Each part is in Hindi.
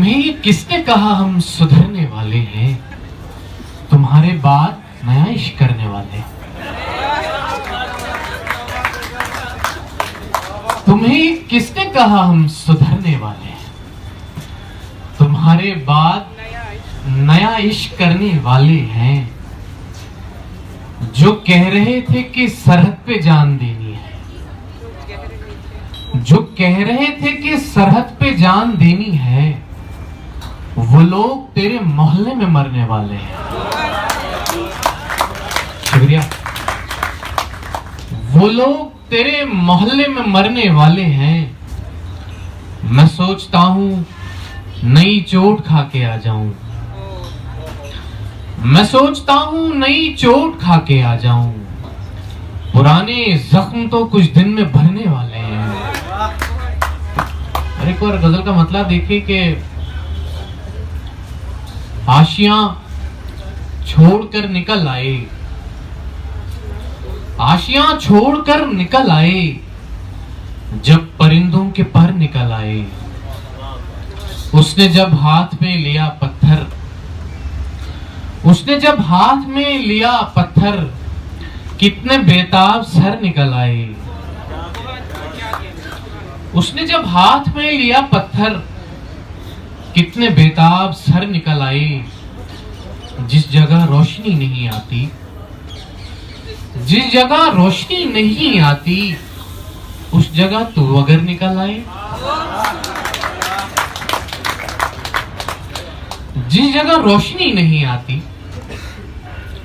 तुम्हें किसने कहा हम सुधरने वाले हैं? तुम्हारे बाद नया इश्क करने वाले। तुम्हें किसने कहा हम सुधरने वाले हैं? तुम्हारे बाद नया इश्क करने वाले हैं। जो कह रहे थे कि सरहद पे जान देनी है, जो कह रहे थे कि सरहद पे जान देनी है, वो लोग तेरे मोहल्ले में मरने वाले हैं। शुक्रिया। वो लोग तेरे मोहल्ले में मरने वाले हैं। मैं सोचता हूं नई चोट खा के आ जाऊं। मैं सोचता हूं नई चोट खा के आ जाऊं। पुराने जख्म तो कुछ दिन में भरने वाले हैं। अरे एक बार गजल का मतलब देखिए कि आशियां छोड़कर निकल आए, आशियां छोड़कर निकल आए, जब परिंदों के पर निकल आए। उसने जब हाथ में लिया पत्थर, उसने जब हाथ में लिया पत्थर, कितने बेताब सर निकल आए। उसने जब हाथ में लिया पत्थर, कितने बेताब सर निकल आए। जिस जगह रोशनी नहीं आती, जिस जगह रोशनी नहीं आती, उस जगह तू अगर निकल आए। जिस जगह रोशनी नहीं आती,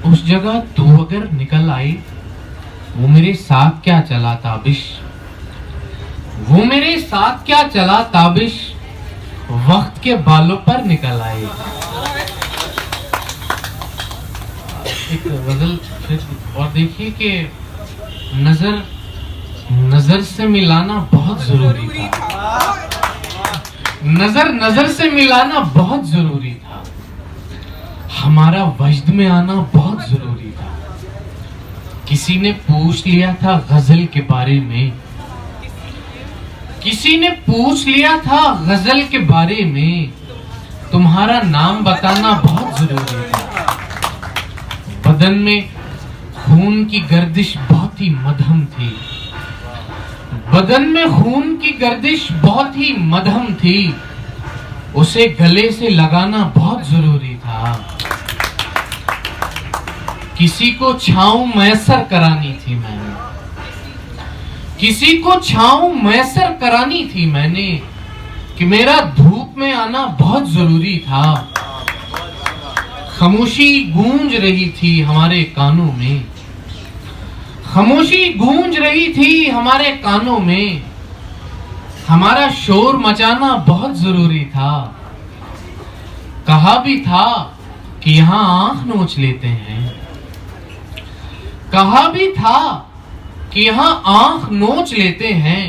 उस जगह तू अगर निकल आए। वो मेरे साथ क्या चला ताबिश, वो मेरे साथ क्या चला ताबिश, वक्त के बालों पर निकल आए। एक गजल फिर और देखिए कि नजर नजर से मिलाना बहुत जरूरी था। नजर से मिलाना बहुत जरूरी था। हमारा वजद में आना बहुत जरूरी था। किसी ने पूछ लिया था गजल के बारे में, किसी ने पूछ लिया था गजल के बारे में, तुम्हारा नाम बताना बहुत जरूरी था। बदन में खून की गर्दिश बहुत ही मध्यम थी, बदन में खून की गर्दिश बहुत ही मध्यम थी, उसे गले से लगाना बहुत जरूरी था। किसी को छांव मैसर करानी थी मैंने, किसी को छांव मैसर करानी थी मैंने, कि मेरा धूप में आना बहुत जरूरी था। खामोशी गूंज रही थी हमारे कानों में, खामोशी गूंज रही थी हमारे कानों में, हमारा शोर मचाना बहुत जरूरी था। कहा भी था कि यहां आंख नोच लेते हैं, कहा भी था कि यहां आंख नोच लेते हैं।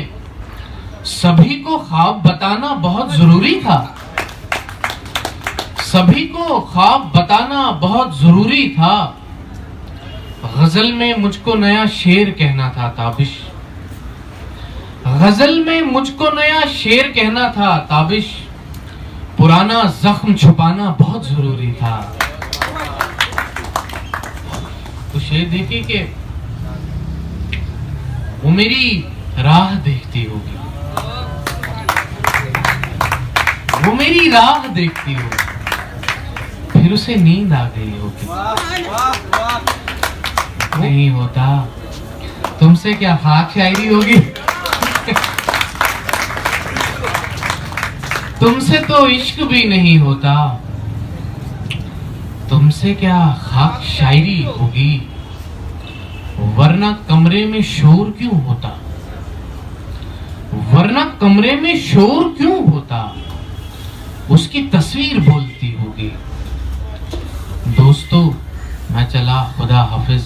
सभी को ख्वाब बताना बहुत जरूरी था, सभी को ख्वाब बताना बहुत जरूरी था। गजल में मुझको नया शेर कहना था ताबिश, गजल में मुझको नया शेर कहना था ताबिश, पुराना जख्म छुपाना बहुत जरूरी था। तो शेर देखिए कि वो मेरी राह देखती होगी, वो मेरी राह देखती होगी, फिर उसे नींद आ गई होगी। नहीं होता तुमसे क्या खाक शायरी होगी, तुमसे तो इश्क भी नहीं होता, तुमसे क्या खाक शायरी होगी। वरना कमरे में शोर क्यों होता, वरना कमरे में शोर क्यों होता, उसकी तस्वीर बोलती होगी। दोस्तों मैं चला खुदा हाफिज,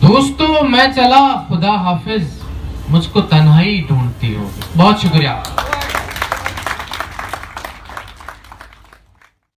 दोस्तों मैं चला खुदा हाफिज, मुझको तन्हाई ढूंढती होगी। बहुत शुक्रिया।